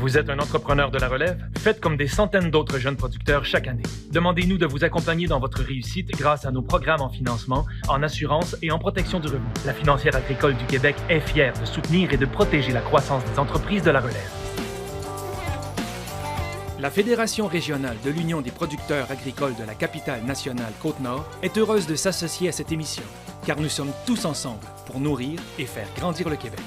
Vous êtes un entrepreneur de la relève? Faites comme des centaines d'autres jeunes producteurs chaque année. Demandez-nous de vous accompagner dans votre réussite grâce à nos programmes en financement, en assurance et en protection du revenu. La Financière agricole du Québec est fière de soutenir et de protéger la croissance des entreprises de la relève. La Fédération régionale de l'Union des producteurs agricoles de la capitale nationale Côte-Nord est heureuse de s'associer à cette émission, car nous sommes tous ensemble pour nourrir et faire grandir le Québec.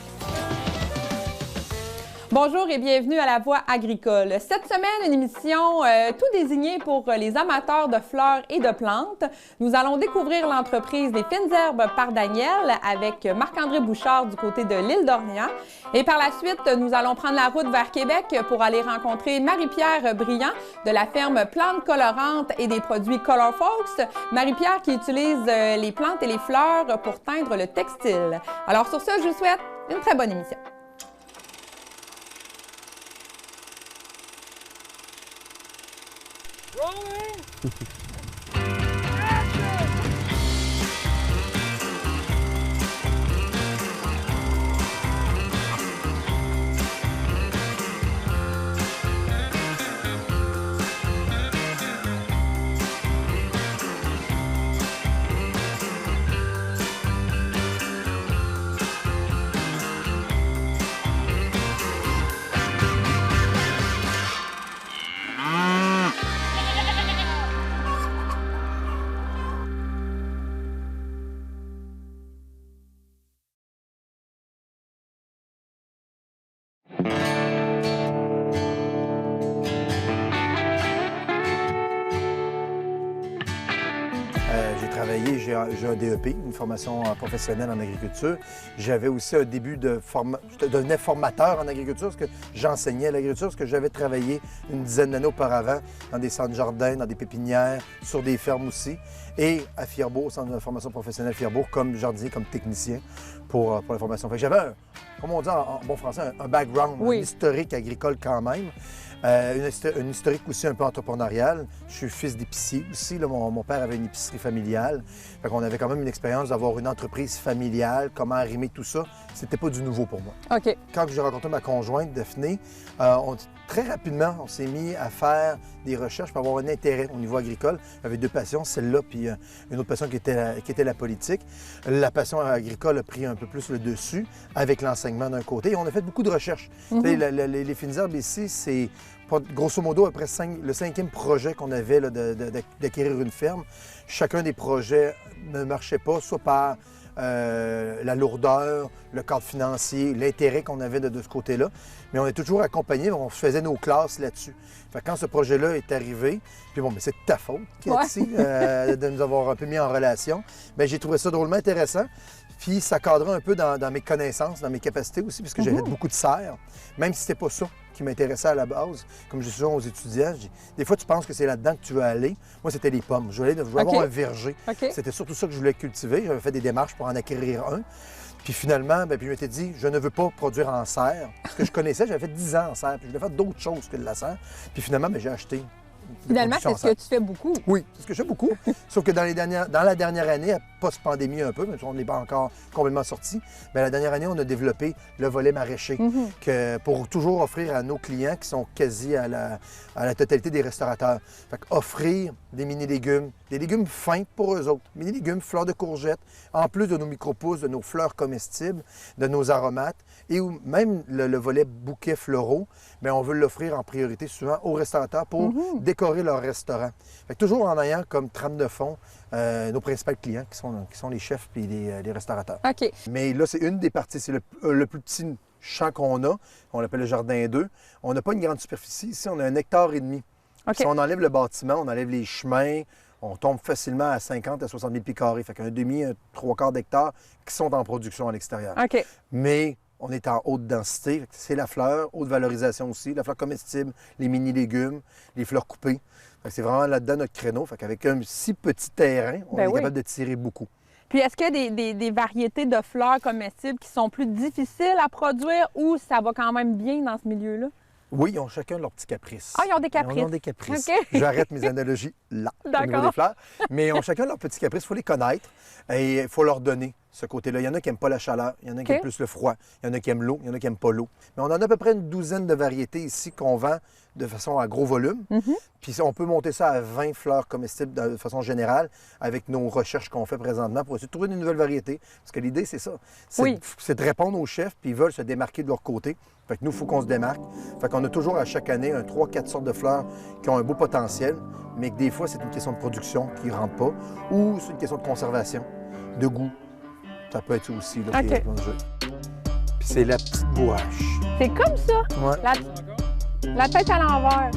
Bonjour et bienvenue à La Voix agricole. Cette semaine, une émission tout désignée pour les amateurs de fleurs et de plantes. Nous allons découvrir l'entreprise Les Fines Herbes par Daniel avec Marc-André Bouchard du côté de l'île d'Orléans. Et par la suite, nous allons prendre la route vers Québec pour aller rencontrer Marie-Pierre Briand de la ferme Plantes Colorantes et des produits Color Folks. Marie-Pierre qui utilise les plantes et les fleurs pour teindre le textile. Alors sur ce, je vous souhaite une très bonne émission. J'ai un DEP, une formation professionnelle en agriculture. J'avais aussi un début de je devenais formateur en agriculture, parce que j'enseignais l'agriculture, parce que j'avais travaillé une dizaine d'années auparavant dans des centres jardins, dans des pépinières, sur des fermes aussi, et à Fierbourg, au centre de formation professionnelle Fierbourg, comme jardinier, comme technicien pour la formation. J'avais, comme on dit en bon français, un background, un historique agricole quand même. Une historique aussi un peu entrepreneuriale. Je suis fils d'épicier aussi. Là, mon père avait une épicerie familiale. Fait qu'on avait quand même une expérience d'avoir une entreprise familiale, comment arrimer tout ça. C'était pas du nouveau pour moi. OK. Quand j'ai rencontré ma conjointe, Daphné, très rapidement, on s'est mis à faire des recherches pour avoir un intérêt au niveau agricole. J'avais deux passions, celle-là, puis une autre passion qui était la politique. La passion agricole a pris un peu plus le dessus avec l'enseignement d'un côté. Et on a fait beaucoup de recherches. Les Fines Herbes ici, c'est grosso modo après le cinquième projet qu'on avait d'acquérir une ferme. Chacun des projets ne marchait pas, soit par la lourdeur, le cadre financier, l'intérêt qu'on avait de ce côté-là. Mais on est toujours accompagné, on faisait nos classes là-dessus. Fait que quand ce projet-là est arrivé, puis bon, mais c'est de ta faute, Cathy, de nous avoir un peu mis en relation, bien, j'ai trouvé ça drôlement intéressant. Puis ça cadrait un peu dans mes connaissances, dans mes capacités aussi, puisque j'ai fait beaucoup de serres, même si c'était pas ça qui m'intéressait à la base. Comme je dis souvent aux étudiants, des fois tu penses que c'est là-dedans que tu veux aller. Moi, c'était les pommes. Je voulais avoir un verger. C'était surtout ça que je voulais cultiver. J'avais fait des démarches pour en acquérir un. Puis finalement, puis je m'étais dit, je ne veux pas produire en serre. Ce que je connaissais, j'avais fait 10 ans en serre, puis je voulais faire d'autres choses que de la serre. Puis finalement, j'ai acheté. Finalement, c'est ce que tu fais beaucoup. Oui, c'est ce que je fais beaucoup. Sauf que dans la dernière année, post-pandémie un peu, même si on n'est pas encore complètement sorti, mais la dernière année, on a développé le volet maraîcher pour toujours offrir à nos clients qui sont quasi à la totalité des restaurateurs. Fait offrir des mini-légumes, des légumes fins pour eux autres, mini-légumes, fleurs de courgettes, en plus de nos micro-pousses, de nos fleurs comestibles, de nos aromates, et même le volet bouquets floraux, bien, on veut l'offrir en priorité souvent aux restaurateurs pour décorer leur restaurant. Fait que toujours en ayant comme trame de fond nos principaux clients qui sont les chefs et les restaurateurs. OK. Mais là, c'est une des parties, c'est le plus petit champ qu'on a. On l'appelle le jardin 2. On n'a pas une grande superficie. Ici, on a 1,5 hectare. Si on enlève le bâtiment, on enlève les chemins, on tombe facilement à 50 à 60 000 pieds carrés. Fait qu'un demi, 3/4 d'hectare qui sont en production à l'extérieur. OK. Mais on est en haute densité. C'est la fleur, haute valorisation aussi, la fleur comestible, les mini-légumes, les fleurs coupées. C'est vraiment là-dedans notre créneau. Fait qu'avec un si petit terrain, on est capable de tirer beaucoup. Puis est-ce qu'il y a des variétés de fleurs comestibles qui sont plus difficiles à produire ou ça va quand même bien dans ce milieu-là? Oui, ils ont chacun leurs petits caprices. Ah, ils ont des caprices? Ils ont des caprices. Okay. J'arrête mes analogies là, au niveau des fleurs. Mais ils ont chacun leurs petits caprices. Il faut les connaître et il faut leur donner ce côté-là. Il y en a qui n'aiment pas la chaleur, il y en a qui aiment plus le froid, il y en a qui aiment l'eau, il y en a qui n'aiment pas l'eau. Mais on en a à peu près une douzaine de variétés ici qu'on vend de façon à gros volume. Puis on peut monter ça à 20 fleurs comestibles de façon générale avec nos recherches qu'on fait présentement pour essayer de trouver de nouvelles variétés. Parce que l'idée, c'est ça. C'est de répondre aux chefs, puis ils veulent se démarquer de leur côté. Fait que nous, il faut qu'on se démarque. Fait qu'on a toujours à chaque année 3-4 sortes de fleurs qui ont un beau potentiel, mais que des fois, c'est une question de production qui ne rentre pas ou c'est une question de conservation, de goût. Ça peut être ça aussi, là, qui est dans le jeu. Puis c'est la petite bourrache. C'est comme ça? Ouais. La tête à l'envers.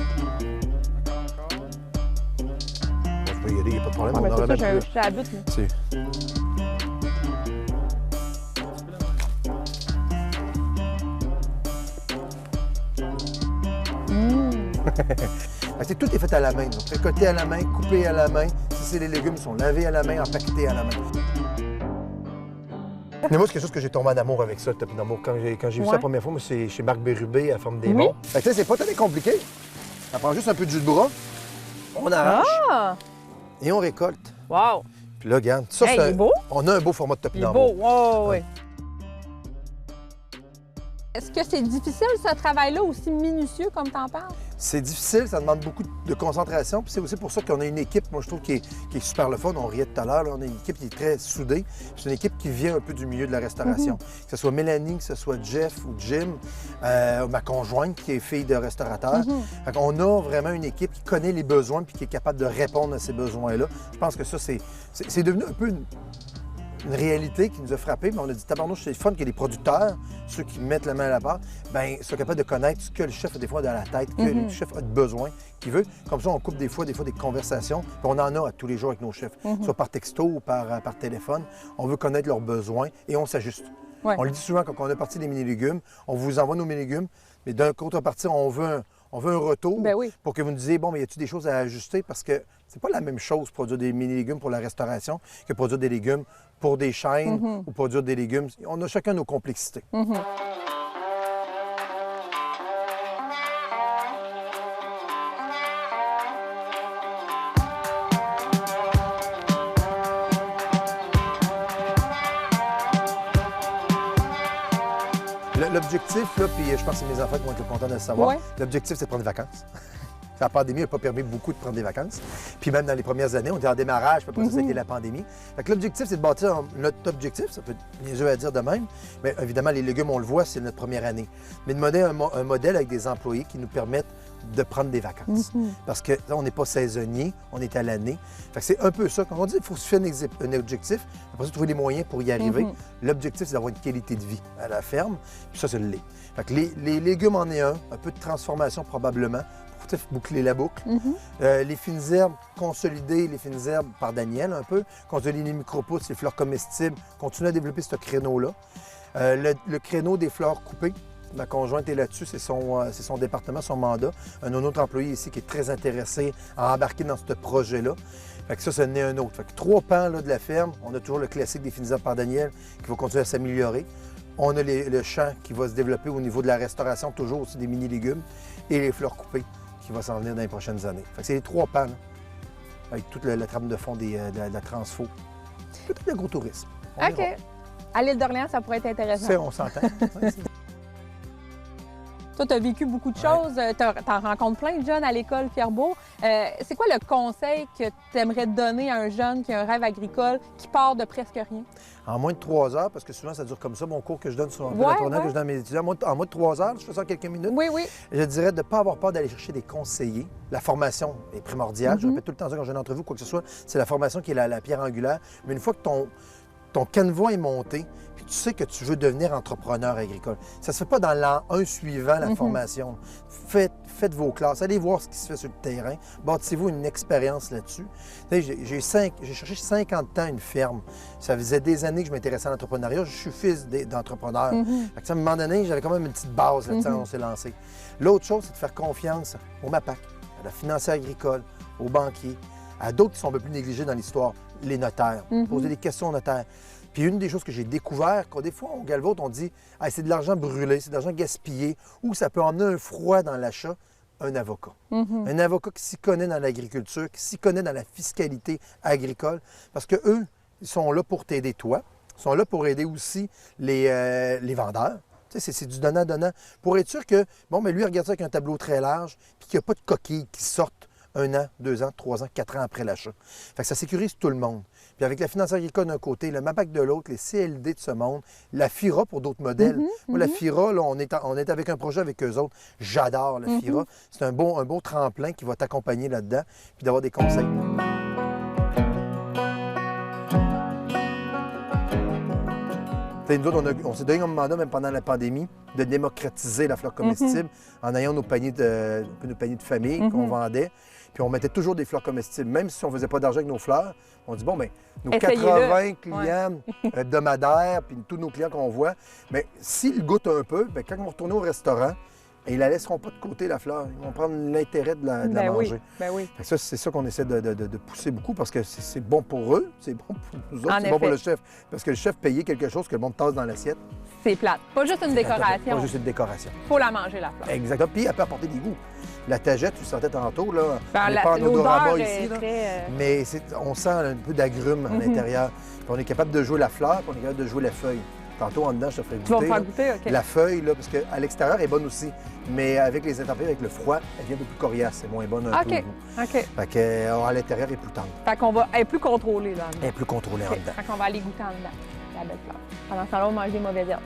Je peux y aller, il n'y a pas de problème. Ah, on en ça, remet j'ai la butte, là. Tout est fait à la main. Donc, tricoté à la main, coupé à la main. Si c'est les légumes, ils sont lavés à la main, empaquetés à la main. Mais moi, c'est quelque chose que j'ai tombé en amour avec ça, le topinambour. Quand j'ai vu ça la première fois, moi, c'est chez Marc Bérubé à Forme des Monts. Fait que c'est pas très compliqué. On prend juste un peu de jus de bras, on arrache et on récolte. Wow! Puis là, regarde, ça, il est beau. On a un beau format de Il est topinambour. beau, wow, oui. Est-ce que c'est difficile, ce travail-là, aussi minutieux comme t'en parles? C'est difficile, ça demande beaucoup de concentration. Puis c'est aussi pour ça qu'on a une équipe, moi je trouve, qui est super le fun. On riait tout à l'heure, on a une équipe qui est très soudée. C'est une équipe qui vient un peu du milieu de la restauration. Que ce soit Mélanie, que ce soit Jeff ou Jim, ma conjointe qui est fille de restaurateur. On a vraiment une équipe qui connaît les besoins puis qui est capable de répondre à ces besoins-là. Je pense que ça, c'est devenu un peu une réalité qui nous a frappés, mais on a dit, tabarnouche, c'est le fun que les producteurs, ceux qui mettent la main à la pâte, bien, soient capables de connaître ce que le chef a des fois dans la tête, que le chef a de besoin, qu'il veut. Comme ça, on coupe des fois des conversations, puis on en a à tous les jours avec nos chefs, soit par texto ou par téléphone. On veut connaître leurs besoins et on s'ajuste. On le dit souvent quand on a parti des mini-légumes, on vous envoie nos mini-légumes, mais d'un contrepartie, on veut un retour pour que vous nous disiez, bon, mais y a-t-il des choses à ajuster? Parce que c'est pas la même chose produire des mini-légumes pour la restauration que produire des légumes pour des chaînes ou produire des légumes. On a chacun nos complexités. L'objectif, là, puis je pense que c'est mes enfants qui vont être contents de le savoir, l'objectif, c'est de prendre des vacances. La pandémie n'a pas permis beaucoup de prendre des vacances. Puis même dans les premières années, on était en démarrage, puis après ça, c'était la pandémie. Fait que l'objectif, c'est de bâtir notre objectif, ça peut être niaiseux à dire de même, mais évidemment, les légumes, on le voit, c'est notre première année. Mais de donner un modèle avec des employés qui nous permettent de prendre des vacances. Parce que là, on n'est pas saisonnier, on est à l'année. Fait que c'est un peu ça. Quand on dit qu'il faut se faire un objectif, après ça, trouver les moyens pour y arriver. L'objectif, c'est d'avoir une qualité de vie à la ferme, puis ça, c'est le lait. Fait que les légumes en est un peu de transformation probablement, pour boucler la boucle. Les fines herbes, consolider les fines herbes par Daniel un peu, consolider les micro-pousses, les fleurs comestibles, continuer à développer ce créneau-là. Le créneau des fleurs coupées, ma conjointe est là-dessus, c'est son département, son mandat. Un autre employé ici qui est très intéressé à embarquer dans ce projet-là. Fait que ça en est un autre. Fait que 3 pans là, de la ferme. On a toujours le classique des fines herbes par Daniel qui va continuer à s'améliorer. On a le champ qui va se développer au niveau de la restauration, toujours aussi des mini-légumes, et les fleurs coupées qui va s'en venir dans les prochaines années. Fait que c'est les 3 pans, là, avec toute la trame de fond de la transfo. Peut-être l'agro-tourisme. OK. À l'île d'Orléans, ça pourrait être intéressant. On s'entend. Toi, tu as vécu beaucoup de choses. Tu en rencontres plein de jeunes à l'école Pierre-Beaur. C'est quoi le conseil que tu aimerais donner à un jeune qui a un rêve agricole, qui part de presque rien? En moins de 3 heures, parce que souvent, ça dure comme ça, mon cours que je donne sur un peu la tournée, que je donne à mes étudiants. En moins de 3 heures, je fais ça en quelques minutes. Oui. Je dirais de ne pas avoir peur d'aller chercher des conseillers. La formation est primordiale. Je répète tout le temps ça quand j'ai une entrevue, quoi que ce soit. C'est la formation qui est la pierre angulaire. Mais une fois que ton canevas est monté, puis tu sais que tu veux devenir entrepreneur agricole. Ça ne se fait pas dans l'an 1 suivant la formation. Faites vos classes, allez voir ce qui se fait sur le terrain, bâtissez-vous une expérience là-dessus. J'ai cherché 50 ans une ferme. Ça faisait des années que je m'intéressais à l'entrepreneuriat. Je suis fils d'entrepreneur. À un moment donné, j'avais quand même une petite base là-dessus quand on s'est lancé. L'autre chose, c'est de faire confiance au MAPAC, à la financière agricole, aux banquiers, à d'autres qui sont un peu plus négligés dans l'histoire, les notaires, poser des questions aux notaires. Puis une des choses que j'ai découvert, quand des fois on galvaude, on dit hey, c'est de l'argent brûlé, c'est de l'argent gaspillé, ou ça peut emmener un froid dans l'achat, un avocat. Un avocat qui s'y connaît dans l'agriculture, qui s'y connaît dans la fiscalité agricole, parce qu'eux, ils sont là pour t'aider toi, sont là pour aider aussi les vendeurs. Tu sais, c'est du donnant-donnant. Pour être sûr que, bon, mais lui, il regarde ça avec un tableau très large, puis qu'il n'y a pas de coquilles qui sortent 1 an, 2 ans, 3 ans, 4 ans après l'achat. Fait que ça sécurise tout le monde. Puis avec la Financière agricole d'un côté, le MAPAC de l'autre, les CLD de ce monde, la FIRA pour d'autres modèles. Moi, la FIRA, là, on est avec un projet avec eux autres. J'adore la FIRA. C'est un beau tremplin qui va t'accompagner là-dedans, puis d'avoir des conseils. Nous autres, on s'est donné un mandat, même pendant la pandémie, de démocratiser la fleur comestible en ayant nos paniers de famille qu'on vendait. Puis on mettait toujours des fleurs comestibles. Même si on ne faisait pas d'argent avec nos fleurs, on dit, bon, bien, nos 80 clients hebdomadaires, puis tous nos clients qu'on voit, bien, s'ils goûtent un peu, bien, quand ils vont retourner au restaurant, ils ne la laisseront pas de côté, la fleur. Ils vont prendre l'intérêt de la manger. Oui. Ça, c'est ça qu'on essaie de pousser beaucoup parce que c'est bon pour eux, c'est bon pour nous autres, c'est bon pour le chef. Parce que le chef payait quelque chose que le monde tasse dans l'assiette. C'est plate. Pas juste une décoration. Pas juste une décoration. Il faut la manger, la fleur. Exactement. Puis elle peut apporter des goûts. La tagette, tu le sentais tantôt, là. Ben, on n'est pas en odorama est ici, là. très... Mais on sent un peu d'agrumes à l'intérieur. Puis on est capable de jouer la fleur, puis on est capable de jouer la feuille. Tantôt, en dedans, je te ferai goûter. Tu vas me faire goûter, OK. La feuille, là, parce qu'à l'extérieur, elle est bonne aussi. Mais avec les intempéries, avec le froid, elle devient un peu plus coriace. C'est moins bonne un peu. OK. Fait qu'à l'intérieur, elle est plus tendre. Fait qu'on va... Elle est plus contrôlée, là, en dedans. Elle est plus contrôlée en dedans. Fait qu'on va aller goûter en dedans, la belle fleur. Pendant ce temps-là, on mange des mauvaises herbes.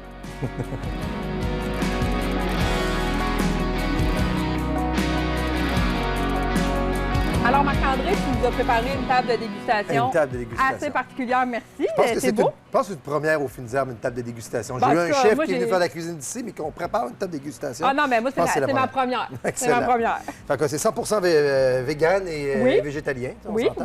Alors, Marc-André, tu nous as préparé une table de dégustation. Une table de dégustation. Assez particulière, merci. Je pense que c'est beau. Je pense que c'est une première aux Fines Herbes, une table de dégustation. J'ai Ben, eu un chef moi, qui est venu faire la cuisine d'ici, mais qu'on prépare une table de dégustation. Ah non, mais moi, Je pense que c'est ma première. C'est Excellent. ma première. Fait que c'est 100% vegan et végétalien. On s'entend.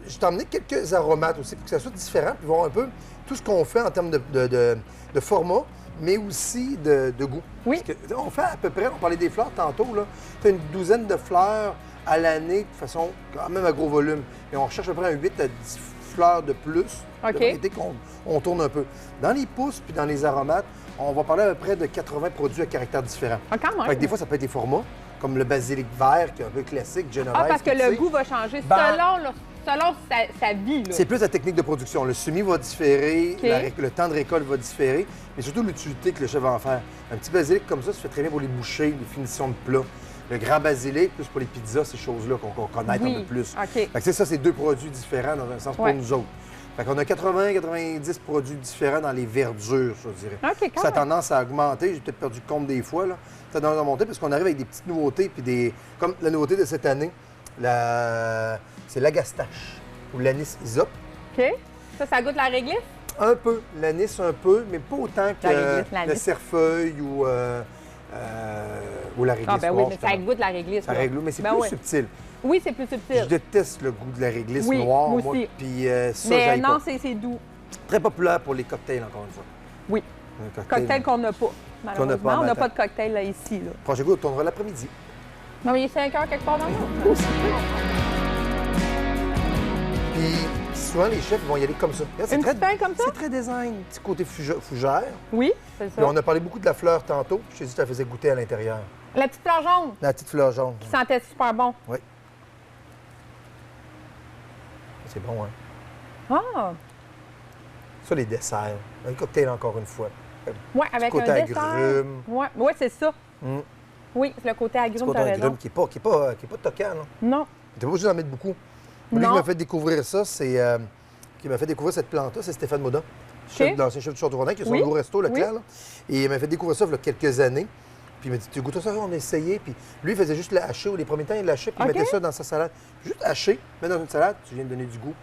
Je t'ai emmené quelques aromates aussi pour que ça soit différent, puis voir un peu tout ce qu'on fait en termes de format, mais aussi de goût. Oui. Parce que, on fait à peu près, on parlait des fleurs tantôt, là, tu as une douzaine de fleurs à l'année de façon quand même à gros volume. Et on recherche à peu près un 8 à 10 fleurs de plus, de variétés qu'on tourne un peu. Dans les pousses puis dans les aromates, on va parler à peu près de 80 produits à caractère différent. Ah, quand même. Fait que des fois, ça peut être des formats, comme le basilic vert, qui est un peu classique, Genovese. Ah, parce que le goût va changer selon sa vie. C'est plus la technique de production. Le semis va différer, le temps de récolte va différer, mais surtout l'utilité que le chef va en faire. Un petit basilic comme ça se fait très bien pour les bouchées, les finitions de plats. Le grand basilic, plus pour les pizzas, ces choses-là qu'on connaît un peu plus. Fait que ça, c'est deux produits différents dans un sens pour nous autres. Fait qu'on a 80-90 produits différents dans les verdures, je dirais. Ça a tendance à augmenter. J'ai peut-être perdu compte des fois, là. Ça a tendance à monter parce qu'on arrive avec des petites nouveautés, puis comme la nouveauté de cette année, c'est l'agastache ou l'anis isop. OK. Ça goûte la réglisse? Un peu. L'anis, un peu, mais pas autant que le cerfeuil ou la réglisse. Ah, ben oui, mais ça goûte la réglisse. Ça réglisse, mais c'est plus subtil. Oui, c'est plus subtil. Je déteste le goût de la réglisse noire, moi. Puis ça, mais non, c'est doux. Très populaire pour les cocktails, encore une fois. Oui. Cocktail qu'on n'a pas, malheureusement. On n'a pas de cocktail là, ici. Là. Prochain coup, on tournera l'après-midi. Non, mais il est 5 heures quelque part dans le monde. Puis souvent, les chefs vont y aller comme ça. Une petite pain comme ça? C'est très design. Petit côté fougère. Oui, c'est ça. Puis on a parlé beaucoup de la fleur tantôt. Je t'ai dit que je la faisais goûter à l'intérieur. La petite fleur jaune? La petite fleur jaune. Qui sentait super bon. Oui. C'est bon, hein? Ah! Ça, les desserts. Un cocktail, encore une fois. Oui, avec un dessert. Agrumes. Oui, c'est ça. Oui, c'est le côté agrumes, t'as raison. Qui n'est pas toquant, là. Non. Tu n'es pas obligé d'en mettre beaucoup. Lui qui m'a fait découvrir ça, qui m'a fait découvrir cette plante-là, c'est Stéphane Moda, l'ancien chef du Château-Frontenac, qui a son nouveau resto, le Clair. Là. Et il m'a fait découvrir ça il y a quelques années. Puis il m'a dit, tu goûtes ça, on a essayé. Puis lui, il faisait juste le hacher, ou les premiers temps, il lâchait, puis il mettait ça dans sa salade. Juste hacher, mettre dans une salade, tu viens de donner du goût.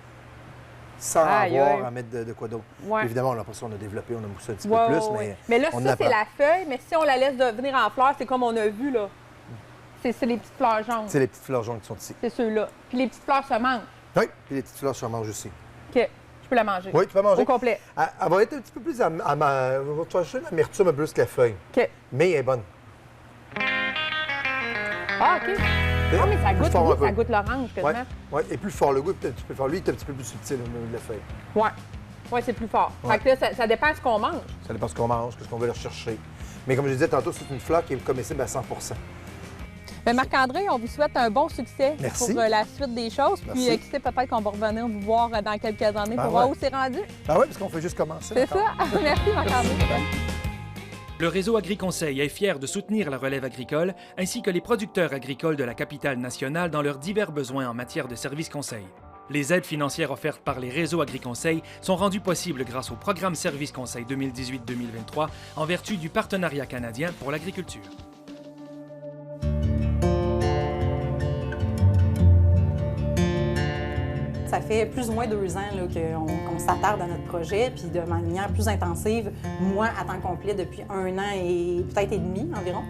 Sans avoir à mettre de quoi d'autre. Ouais. Évidemment, après ça, on a développé, on a moussé un petit peu plus. Mais là, ça, c'est la feuille. Mais si on la laisse venir en fleurs, c'est comme on a vu, là. C'est les petites fleurs jaunes. C'est les petites fleurs jaunes qui sont ici. C'est ceux-là. Puis les petites fleurs se mangent. Oui, puis les petites fleurs se mangent aussi. OK. Je peux la manger. Oui, tu peux la manger. Au complet. Elle va être un petit peu plus tu vas chercher l'amertume un peu plus que la feuille. OK. Mais elle est bonne. Ah, OK. Ah, mais ça goûte l'orange, quasiment. Oui, et plus fort. Le goût est un petit peu fort. Lui, il est un petit peu plus subtil au niveau de la feuille. Oui. Oui, c'est plus fort. Fait que là, ça dépend de ce qu'on mange. Ça dépend de ce qu'on mange, de ce qu'on veut rechercher. Mais comme je disais tantôt, c'est une fleur qui est comestible à 100 %. Bien, Marc-André, on vous souhaite un bon succès Merci. pour la suite des choses. Puis, Merci. qui sait, peut-être qu'on va revenir vous voir dans quelques années Ben pour voir ouais. où c'est rendu. Ben oui, parce qu'on fait juste commencer. C'est ça. encore. Merci, Marc-André. Le réseau AgriConseil est fier de soutenir la relève agricole ainsi que les producteurs agricoles de la capitale nationale dans leurs divers besoins en matière de services conseils. Les aides financières offertes par les réseaux AgriConseil sont rendues possibles grâce au programme Services Conseil 2018-2023 en vertu du Partenariat canadien pour l'agriculture. Ça fait plus ou moins 2 ans qu'on s'attarde à notre projet, puis de manière plus intensive, moi à temps complet depuis 1 an et peut-être et demi environ.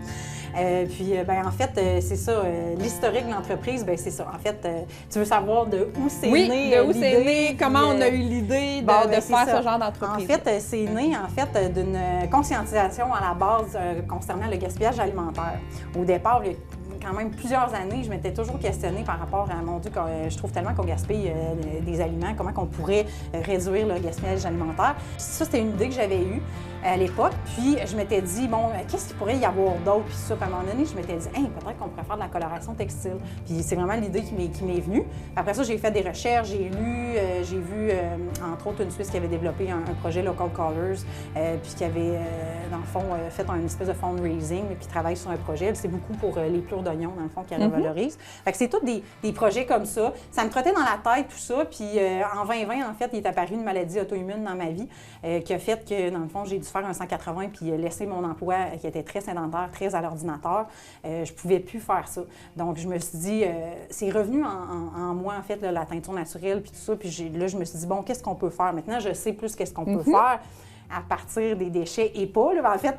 En fait, c'est ça, l'historique de l'entreprise, ben c'est ça. En fait, tu veux savoir de où c'est né? De où c'est l'idée, né, comment on a eu l'idée de c'est faire ça. ce genre d'entreprise. En fait, c'est né d'une conscientisation à la base concernant le gaspillage alimentaire. Au départ, il y a quand même plusieurs années, je m'étais toujours questionnée par rapport à, mon Dieu, je trouve tellement qu'on gaspille des aliments, comment qu'on pourrait réduire le gaspillage alimentaire. Ça, c'était une idée que j'avais eue à l'époque. Puis, je m'étais dit, bon, qu'est-ce qu'il pourrait y avoir d'autre? Puis ça, à un moment donné, je m'étais dit, peut-être qu'on pourrait faire de la coloration textile. Puis c'est vraiment l'idée qui m'est venue. Après ça, j'ai fait des recherches, j'ai lu, j'ai vu, entre autres, une Suisse qui avait développé un projet Local Colors, puis qui avait, dans le fond, fait une espèce de fundraising, puis travaille sur un projet. C'est beaucoup pour les plures d'oignons, dans le fond, qui revalorisent. Fait que c'est tous des projets comme ça. Ça me trottait dans la tête, tout ça. Puis en 2020, en fait, il est apparu une maladie auto-immune dans ma vie qui a fait que, dans le fond, j'ai dû faire un 180 puis laisser mon emploi qui était très sédentaire, très à l'ordinateur. Je pouvais plus faire ça. Donc, je me suis dit, c'est revenu en moi, en fait, là, la teinture naturelle puis tout ça. Puis là, je me suis dit, bon, qu'est-ce qu'on peut faire? Maintenant, je sais plus qu'est-ce qu'on peut faire à partir des déchets épais. Là. En fait,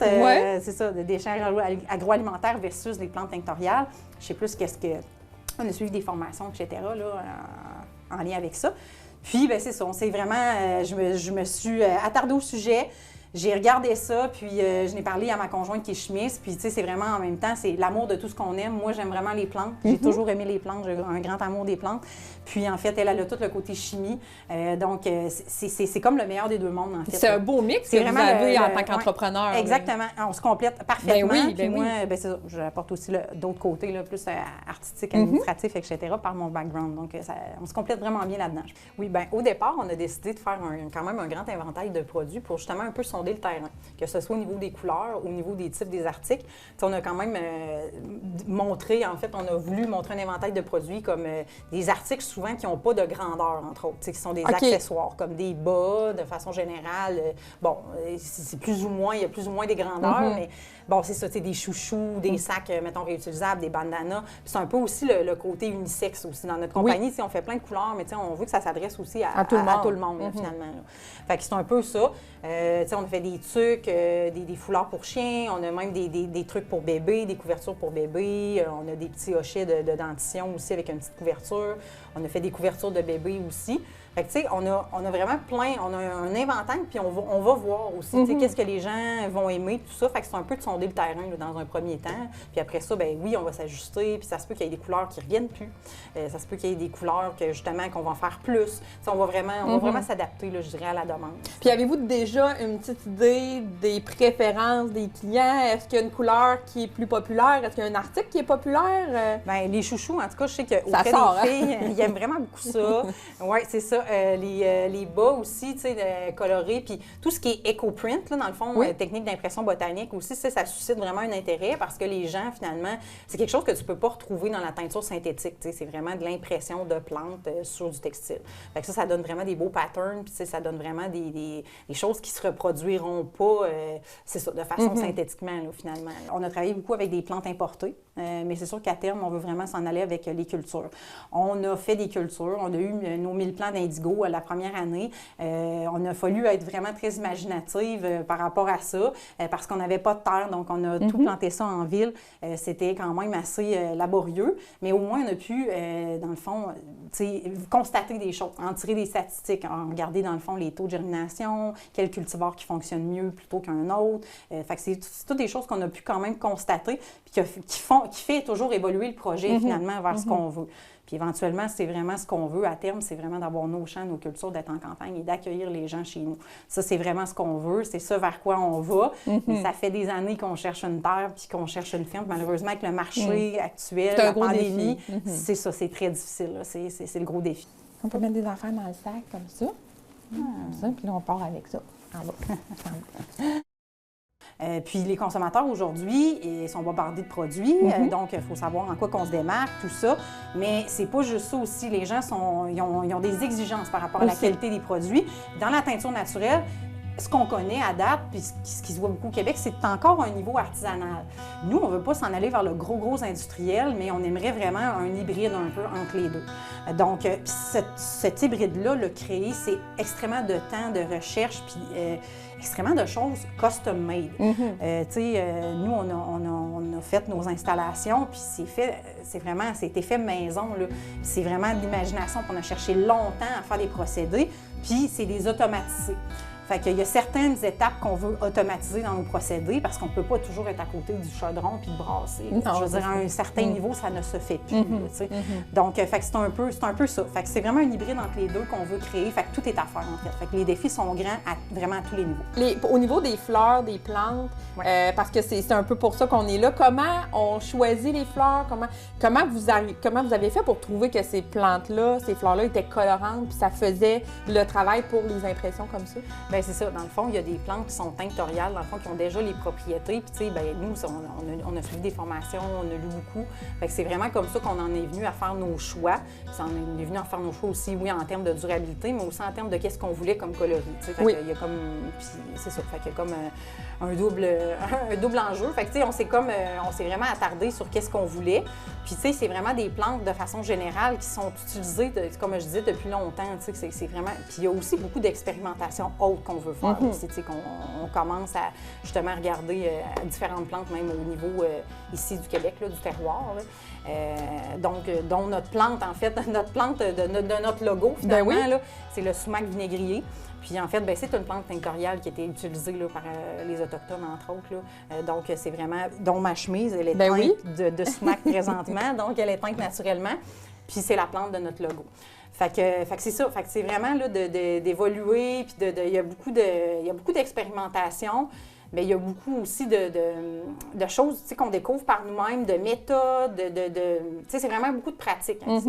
c'est ça, des déchets agroalimentaires versus des plantes tinctoriales. Je sais plus qu'est-ce que... On a suivi des formations, etc., là, en lien avec ça. Puis, bien, c'est ça, on s'est vraiment... je me suis attardée au sujet. J'ai regardé ça, puis je n'ai parlé à ma conjointe qui est chimiste, puis tu sais, c'est vraiment en même temps, c'est l'amour de tout ce qu'on aime. Moi, j'aime vraiment les plantes. J'ai toujours aimé les plantes, j'ai un grand amour des plantes. Puis en fait, elle a tout le côté chimie. Donc, c'est comme le meilleur des deux mondes, en fait. C'est un beau mix que vous avez en tant qu'entrepreneur. Exactement. On se complète parfaitement. Ben oui, puis moi, c'est ça, j'apporte aussi d'autres côtés, là, plus artistique, administratif, etc., par mon background. Donc, on se complète vraiment bien là-dedans. Oui, bien, au départ, on a décidé de faire quand même un grand inventaire de produits pour justement un peu sonder le terrain, que ce soit au niveau des couleurs, au niveau des types des articles. T'sais, on a quand même montré, en fait, on a voulu montrer un inventaire de produits comme des articles souvent qui n'ont pas de grandeur, entre autres, qui sont des accessoires, comme des bas, de façon générale. Bon, c'est plus ou moins, il y a plus ou moins des grandeurs, mais bon, c'est ça, des chouchous, des sacs, mettons, réutilisables, des bandanas. Puis c'est un peu aussi le côté unisexe aussi. Dans notre compagnie, on fait plein de couleurs, mais on veut que ça s'adresse aussi à tout le monde, là, finalement. Là. Fait que c'est un peu ça. On a fait des tucs, des foulards pour chiens, on a même des trucs pour bébés, des couvertures pour bébés, on a des petits hochets de dentition aussi avec une petite couverture, on a fait des couvertures de bébés aussi. Fait que, tu sais, on a vraiment plein, on a un inventaire, puis on va voir aussi, tu sais, qu'est-ce que les gens vont aimer, tout ça. Fait que c'est un peu de sonder le terrain là, dans un premier temps. Puis après ça, ben oui, on va s'ajuster, puis ça se peut qu'il y ait des couleurs qui ne reviennent plus. Ça se peut qu'il y ait des couleurs que, justement, qu'on va en faire plus. T'sais, on va vraiment s'adapter, là, je dirais, à la demande. Puis avez-vous déjà une petite idée des préférences des clients? Est-ce qu'il y a une couleur qui est plus populaire? Est-ce qu'il y a un article qui est populaire? Bien, les chouchous, en tout cas, je sais qu'auprès des filles, ils aiment vraiment beaucoup ça. Oui, c'est ça. Les bas aussi, tu sais, colorés, puis tout ce qui est éco-print, là, dans le fond, technique d'impression botanique aussi, ça suscite vraiment un intérêt parce que les gens, finalement, c'est quelque chose que tu peux pas retrouver dans la teinture synthétique, tu sais, c'est vraiment de l'impression de plantes sur du textile. Fait que ça donne vraiment des beaux patterns, puis ça donne vraiment des choses qui se reproduiront pas, c'est ça, de façon synthétiquement, là, finalement. On a travaillé beaucoup avec des plantes importées, mais c'est sûr qu'à terme, on veut vraiment s'en aller avec les cultures. On a fait des cultures, on a eu nos 1000 plants d'indigo la première année. On a fallu être vraiment très imaginative par rapport à ça, parce qu'on n'avait pas de terre, donc on a tout planté ça en ville. C'était quand même assez laborieux, mais au moins on a pu, dans le fond, constater des choses, en tirer des statistiques, en regarder dans le fond les taux de germination, quel cultivar qui fonctionne mieux plutôt qu'un autre. Fait que c'est toutes des choses qu'on a pu quand même constater. puis qui fait toujours évoluer le projet finalement vers ce qu'on veut. Puis éventuellement, c'est vraiment ce qu'on veut à terme, c'est vraiment d'avoir nos champs, nos cultures, d'être en campagne et d'accueillir les gens chez nous. Ça, c'est vraiment ce qu'on veut, c'est ça vers quoi on va. Mais ça fait des années qu'on cherche une terre puis qu'on cherche une ferme. Malheureusement, avec le marché actuel, la pandémie, c'est ça, c'est très difficile. C'est le gros défi. On peut mettre des affaires dans le sac comme ça. Comme ça, puis là, on part avec ça. En bas. Puis les consommateurs aujourd'hui, ils sont bombardés de produits, donc il faut savoir en quoi qu'on se démarque, tout ça. Mais c'est pas juste ça aussi. Les gens ils ont des exigences par rapport à la qualité des produits. Dans la teinture naturelle, ce qu'on connaît à date, puis ce qui se voit beaucoup au Québec, c'est encore un niveau artisanal. Nous, on ne veut pas s'en aller vers le gros industriel, mais on aimerait vraiment un hybride un peu entre les deux. Donc, cet hybride-là, le créer, c'est extrêmement de temps, de recherche, puis extrêmement de choses custom-made. Nous, on a fait nos installations, puis c'est été fait maison. C'est vraiment de l'imagination, puis on a cherché longtemps à faire des procédés, puis c'est des automatisés. Fait qu'il y a certaines étapes qu'on veut automatiser dans nos procédés parce qu'on ne peut pas toujours être à côté du chaudron puis de brasser. Non, je veux dire, à un certain niveau, ça ne se fait plus. Donc, fait que c'est un peu ça. Fait que c'est vraiment un hybride entre les deux qu'on veut créer. Fait que tout est à faire, en fait. Fait que les défis sont grands vraiment à tous les niveaux. Au niveau des fleurs, des plantes, parce que c'est un peu pour ça qu'on est là, comment on choisit les fleurs? Comment vous avez fait pour trouver que ces plantes-là, ces fleurs-là étaient colorantes puis ça faisait le travail pour les impressions comme ça? Bien, c'est ça. Dans le fond, il y a des plantes qui sont tinctoriales, dans le fond, qui ont déjà les propriétés. Puis, tu sais, bien, nous, on a suivi des formations, on a lu beaucoup. Fait que c'est vraiment comme ça qu'on en est venu à faire nos choix. Puis, on est venu à faire nos choix aussi, oui, en termes de durabilité, mais aussi en termes de qu'est-ce qu'on voulait comme coloris. Tu sais, fait qu'il y a comme... Puis, c'est ça. Fait qu'il y a comme un double enjeu. Fait que, tu sais, on s'est vraiment attardé sur qu'est-ce qu'on voulait. Puis, tu sais, c'est vraiment des plantes de façon générale qui sont utilisées, comme je disais, depuis longtemps. Tu sais, c'est vraiment... Puis, il y a aussi beaucoup d'expérimentation haute qu'on veut faire aussi, tu sais, qu'on commence à justement regarder différentes plantes, même au niveau ici du Québec, là, du terroir. Donc, dont notre plante, en fait, notre plante de notre logo, finalement, là, c'est le sumac vinaigrier. Puis en fait, c'est une plante tinctoriale qui a été utilisée là, par les Autochtones, entre autres. Là. Donc, c'est vraiment, dont ma chemise, elle est teinte de sumac présentement, donc elle est teinte naturellement. Puis c'est la plante de notre logo. Fait que c'est ça. Fait que c'est vraiment là, d'évoluer, puis il y a beaucoup d'expérimentation. Mais il y a beaucoup aussi de choses qu'on découvre par nous-mêmes, de méthodes, c'est vraiment beaucoup de pratiques. Hein.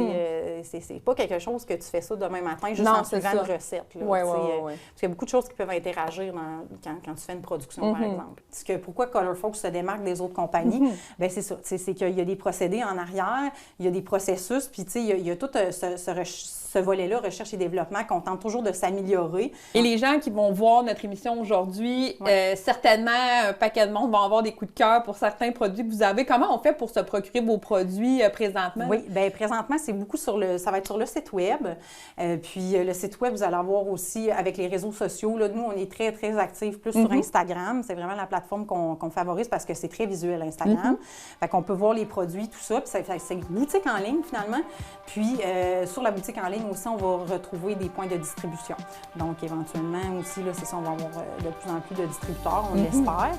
C'est pas quelque chose que tu fais ça demain matin juste en suivant une recette. Parce qu'il y a beaucoup de choses qui peuvent interagir quand tu fais une production, par exemple. Pourquoi ColorFolks se démarque des autres compagnies? Bien, c'est ça. C'est qu'il y a des procédés en arrière, il y a des processus, puis il y a tout ce volet-là, recherche et développement, qu'on tente toujours de s'améliorer. Et les gens qui vont voir notre émission aujourd'hui, certainement, un paquet de monde vont avoir des coups de cœur pour certains produits que vous avez. Comment on fait pour se procurer vos produits présentement? Oui, bien présentement, c'est beaucoup ça va être sur le site Web. Puis le site Web, vous allez avoir aussi avec les réseaux sociaux. Là, nous, on est très, très actifs plus sur Instagram. C'est vraiment la plateforme qu'on favorise parce que c'est très visuel, Instagram. Fait qu'on peut voir les produits, tout ça. Puis c'est une boutique en ligne, finalement. Puis sur la boutique en ligne aussi, on va retrouver des points de distribution. Donc, éventuellement aussi, là, c'est ça, on va avoir de plus en plus de distributeurs, on l'espère.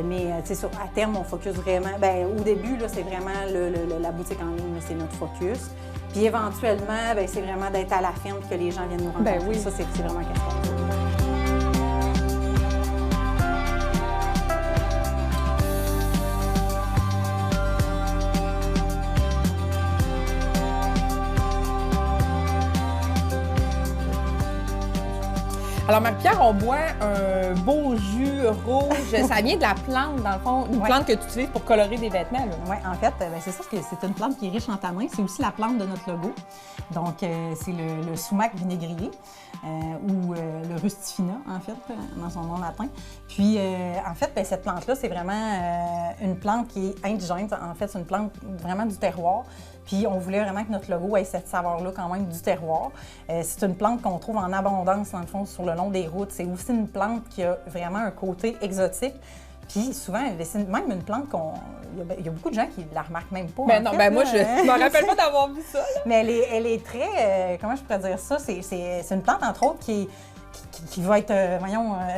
Mais c'est ça, à terme, on focus vraiment... au début, là, c'est vraiment la boutique en ligne, c'est notre focus. Puis éventuellement, c'est vraiment d'être à la ferme et que les gens viennent nous rencontrer. Ça, c'est vraiment quelque chose. Alors, Marie-Pierre, on boit un beau jus rouge. Ça vient de la plante, dans le fond, une plante que tu utilises pour colorer des vêtements. Oui, en fait, c'est ça, c'est une plante qui est riche en tanins. C'est aussi la plante de notre logo. Donc, c'est le sumac vinaigrier ou le rustifina, en fait, dans son nom latin. Puis, en fait, cette plante-là, c'est vraiment une plante qui est indigène. En fait, c'est une plante vraiment du terroir. Puis, on voulait vraiment que notre logo ait cette saveur-là quand même du terroir. C'est une plante qu'on trouve en abondance, dans le fond, sur le long des routes. C'est aussi une plante qui a vraiment un côté exotique. Puis souvent, c'est même une plante il y a beaucoup de gens qui la remarquent même pas. Ben non, fait, moi, je ne me rappelle pas d'avoir vu ça. Mais elle est très... comment je pourrais dire ça? C'est une plante, entre autres, qui qui va être,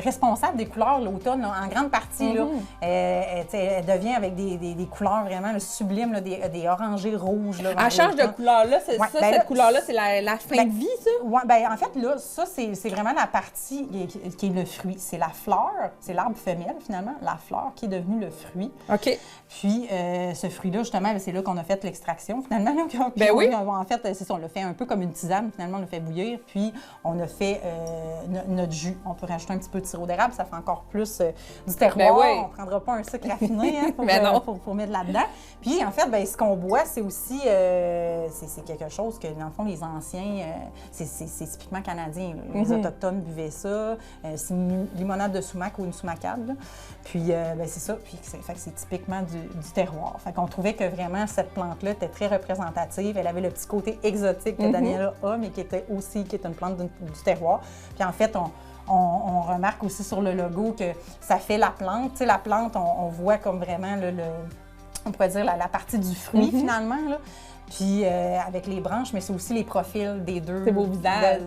responsable des couleurs l'automne, là, en grande partie. Là. Elle devient avec des couleurs vraiment sublimes, là, des orangés rouges. Là, elle change de couleur, là. C'est ouais, ça, ben cette là, couleur-là, c'est la fin de vie, ça? Oui, bien, en fait, là, ça, c'est vraiment la partie qui est le fruit. C'est la fleur, c'est l'arbre femelle, finalement, la fleur qui est devenue le fruit. OK. Puis, ce fruit-là, justement, c'est là qu'on a fait l'extraction, finalement. Là, ben oui. En fait, c'est ça, on l'a fait un peu comme une tisane, finalement, on l'a fait bouillir, puis on a fait notre jus. On peut rajouter un petit peu de sirop d'érable, ça fait encore plus du terroir. Ben oui. On ne prendra pas un sucre raffiné hein, pour mettre là-dedans. Puis, en fait, ben, ce qu'on boit, c'est aussi, c'est quelque chose que, dans le fond, les anciens, c'est typiquement canadien. Là. Les Autochtones buvaient ça. C'est une limonade de sumac ou une sumacade. Là. Puis, ben, c'est ça. Puis, c'est typiquement du terroir. Fait qu'on trouvait que vraiment, cette plante-là était très représentative. Elle avait le petit côté exotique que Daniela a, mais qui est une plante du terroir. Puis, en fait, on remarque aussi sur le logo que ça fait la plante. Tu sais, la plante, on voit comme vraiment, on pourrait dire, la partie du fruit, finalement, là. Puis avec les branches, mais c'est aussi les profils des deux. C'est beau visage.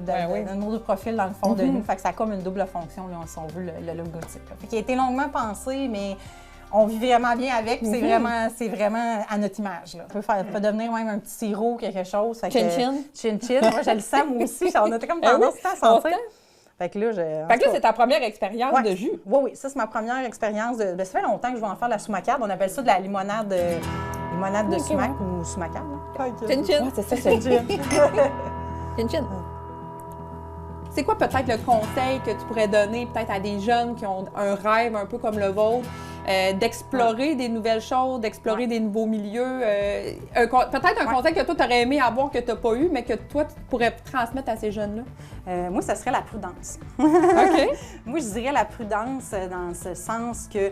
Nos deux profils dans le fond de nous. Fait que ça a comme une double fonction, là, si on veut, le logotype. Fait qu'il a été longuement pensé, mais on vit vraiment bien avec. C'est vraiment à notre image. Là. Ça peut devenir même un petit sirop, quelque chose. Chin-chin. Chin-chin. Moi, je le sens, moi aussi. On a comme tendance à sentir. Fait que là, c'est ta première expérience de jus. Oui, ça, c'est ma première expérience. Ça fait longtemps que je vais en faire de la sumacade. On appelle ça de la limonade de sumac ou sumacade. Chin-chin. Ouais, c'est ça, chin-chin. Chin-chin. C'est quoi peut-être le conseil que tu pourrais donner peut-être à des jeunes qui ont un rêve un peu comme le vôtre, d'explorer des nouvelles choses, d'explorer des nouveaux milieux? Peut-être un conseil que toi, tu aurais aimé avoir que tu n'as pas eu, mais que toi, tu pourrais transmettre à ces jeunes-là? Moi, ça serait la prudence. OK. Moi, je dirais la prudence dans ce sens que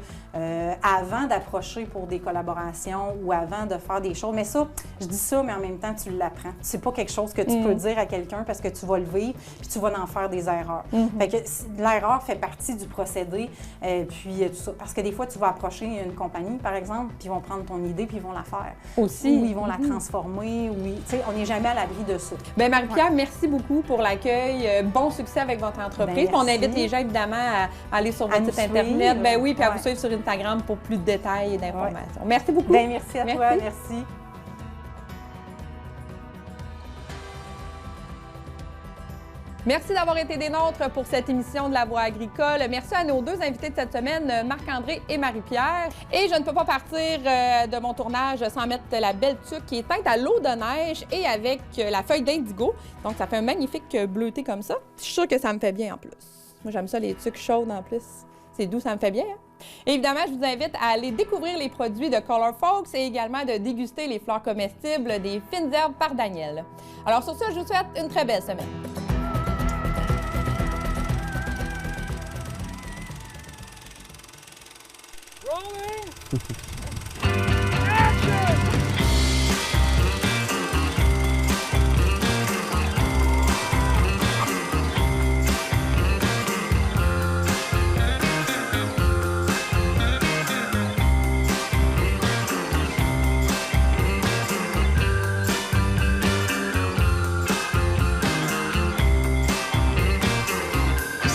avant d'approcher pour des collaborations ou avant de faire des choses, mais ça, je dis ça, mais en même temps, tu l'apprends. C'est pas quelque chose que tu peux dire à quelqu'un parce que tu vas le vivre puis tu vas en faire des erreurs. Fait que l'erreur fait partie du procédé, puis tout ça. Parce que des fois, tu vas approcher une compagnie, par exemple, puis ils vont prendre ton idée puis ils vont la faire. Aussi. Ou ils vont la transformer. Tu sais, on n'est jamais à l'abri de ça. Bien, Marie-Pierre, merci beaucoup pour l'accueil. Bon succès avec votre entreprise. On invite les gens, évidemment, à aller sur votre site Internet. Ben oui, puis à vous suivre sur Instagram pour plus de détails et d'informations. Merci beaucoup. Bien, merci à toi. Merci. Merci d'avoir été des nôtres pour cette émission de La Voix agricole. Merci à nos deux invités de cette semaine, Marc-André et Marie-Pierre. Et je ne peux pas partir de mon tournage sans mettre la belle tuque qui est teinte à l'eau de neige et avec la feuille d'indigo. Donc, ça fait un magnifique bleuté comme ça. Je suis sûre que ça me fait bien en plus. Moi, j'aime ça, les tuques chaudes en plus. C'est doux, ça me fait bien. Hein? Et évidemment, je vous invite à aller découvrir les produits de Color Folks et également de déguster les fleurs comestibles des fines herbes par Daniel. Alors sur ce, je vous souhaite une très belle semaine.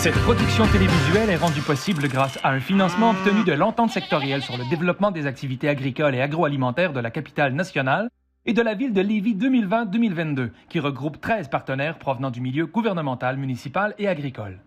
Cette production télévisuelle est rendue possible grâce à un financement obtenu de l'Entente sectorielle sur le développement des activités agricoles et agroalimentaires de la capitale nationale et de la ville de Lévis 2020-2022, qui regroupe 13 partenaires provenant du milieu gouvernemental, municipal et agricole.